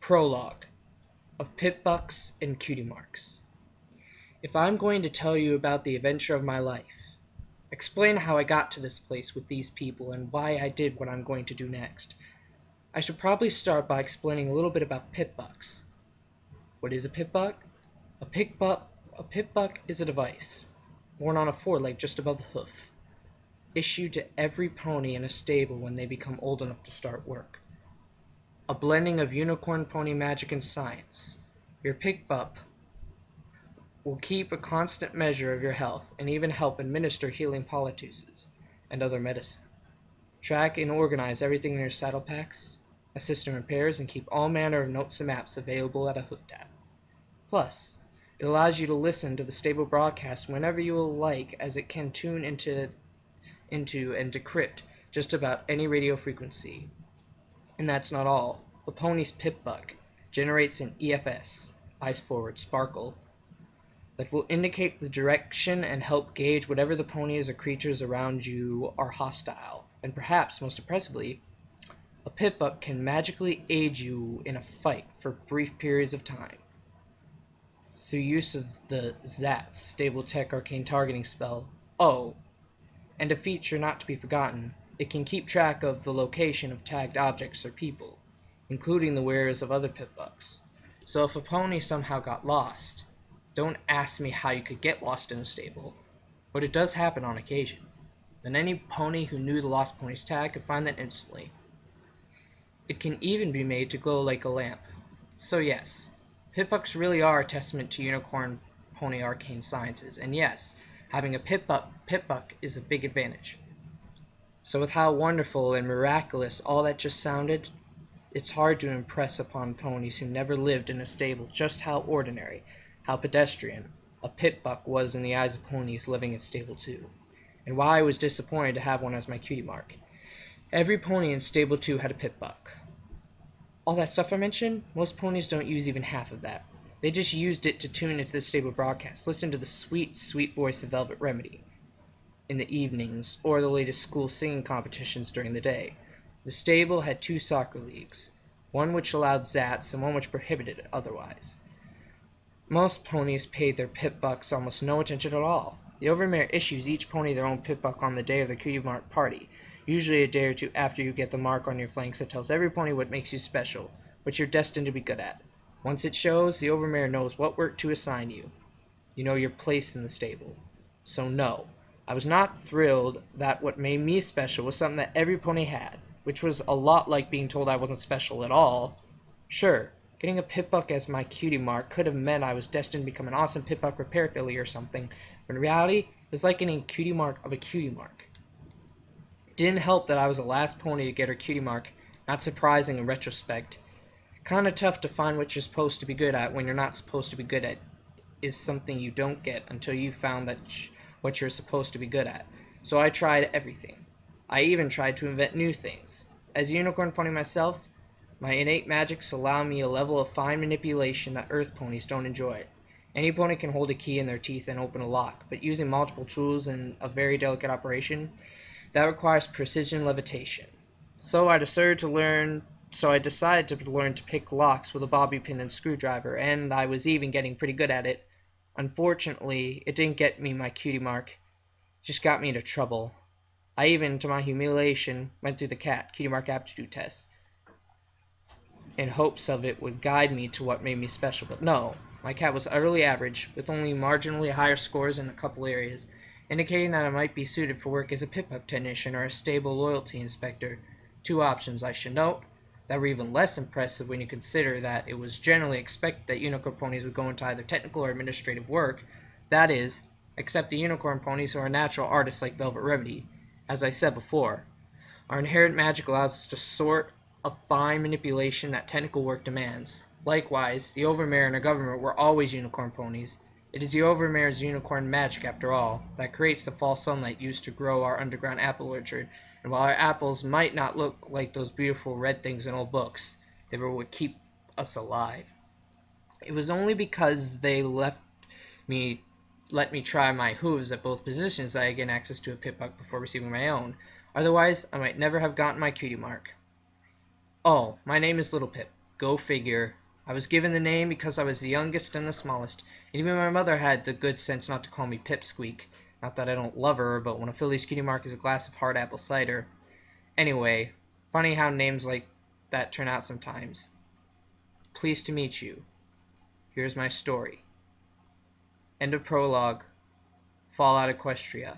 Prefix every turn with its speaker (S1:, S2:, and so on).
S1: Prologue of Pip-Bucks and Cutie Marks. If I'm going to tell you about the adventure of my life, explain how I got to this place with these people and why I did what I'm going to do next, I should probably start by explaining a little bit about Pip-Bucks. What is a Pip-Buck? A Pip-Buck is a device, worn on a foreleg just above the hoof, issued to every pony in a stable when they become old enough to start work. A blending of unicorn pony magic and science. Your Pip-Buck will keep a constant measure of your health and even help administer healing poultices and other medicine. Track and organize everything in your saddle packs, assist in repairs, and keep all manner of notes and maps available at a hoof tap. Plus, it allows you to listen to the stable broadcast whenever you will like, as it can tune into and decrypt just about any radio frequency. And that's not all. The pony's Pip-Buck generates an EFS, eyes forward sparkle, that will indicate the direction and help gauge whatever the ponies or creatures around you are hostile. And perhaps most impressively, a Pip-Buck can magically aid you in a fight for brief periods of time. Through use of the ZAT stable tech arcane targeting spell, and a feature not to be forgotten, it can keep track of the location of tagged objects or people, including the wearers of other Pip-Bucks. So if a pony somehow got lost, don't ask me how you could get lost in a stable, but it does happen on occasion. Then any pony who knew the lost pony's tag could find that instantly. It can even be made to glow like a lamp. So yes, Pip-Bucks really are a testament to unicorn pony arcane sciences, and yes, having a Pip-Buck is a big advantage. So with how wonderful and miraculous all that just sounded, it's hard to impress upon ponies who never lived in a stable just how ordinary, how pedestrian, a Pip-Buck was in the eyes of ponies living in Stable 2, and why I was disappointed to have one as my cutie mark. Every pony in Stable 2 had a Pip-Buck. All that stuff I mentioned, most ponies don't use even half of that. They just used it to tune into the stable broadcast, listen to the sweet, sweet voice of Velvet Remedy in the evenings, or the latest school singing competitions during the day. The stable had 2 soccer leagues, one which allowed Zats and one which prohibited it otherwise. Most ponies paid their Pip-Bucks almost no attention at all. The Overmare issues each pony their own Pip-Buck on the day of the cutie mark party, usually a day or two after you get the mark on your flanks that tells every pony what makes you special, what you're destined to be good at. Once it shows, the Overmare knows what work to assign you. You know your place in the stable. So no, I was not thrilled that what made me special was something that every pony had, which was a lot like being told I wasn't special at all. Sure, getting a Pip-Buck as my cutie mark could have meant I was destined to become an awesome Pip-Buck repair filly or something, but in reality, it was like getting a cutie mark of a cutie mark. It didn't help that I was the last pony to get her cutie mark, not surprising in retrospect. Kinda tough to find what you're supposed to be good at when you're not supposed to be good at is something you don't get until you found that what you're supposed to be good at. So I tried everything. I even tried to invent new things. As a unicorn pony myself, my innate magics allow me a level of fine manipulation that earth ponies don't enjoy. Any pony can hold a key in their teeth and open a lock, but using multiple tools in a very delicate operation, that requires precision levitation. So I decided to learn to pick locks with a bobby pin and screwdriver, and I was even getting pretty good at it. Unfortunately, it didn't get me my cutie mark, it just got me into trouble. I even, to my humiliation, went through the cutie mark aptitude test, in hopes of it would guide me to what made me special, but no, my cat was utterly average, with only marginally higher scores in a couple areas, indicating that I might be suited for work as a Pip-Buck technician or a stable loyalty inspector. 2 options, I should note, that were even less impressive when you consider that it was generally expected that unicorn ponies would go into either technical or administrative work, that is, except the unicorn ponies who are natural artists like Velvet Remedy. As I said before, our inherent magic allows us to sort of fine manipulation that technical work demands. Likewise, the Overmare and our government were always unicorn ponies. It is the Overmare's unicorn magic, after all, that creates the false sunlight used to grow our underground apple orchard, and while our apples might not look like those beautiful red things in old books, they were what keep us alive. It was only because they let me try my hooves at both positions that I gained access to a Pip-Buck before receiving my own. Otherwise, I might never have gotten my cutie mark. Oh, my name is Little Pip. Go figure. I was given the name because I was the youngest and the smallest, and even my mother had the good sense not to call me Pipsqueak. Not that I don't love her, but when a Philly's cutie mark is a glass of hard apple cider. Anyway, funny how names like that turn out sometimes. Pleased to meet you. Here's my story. End of prologue. Fallout Equestria.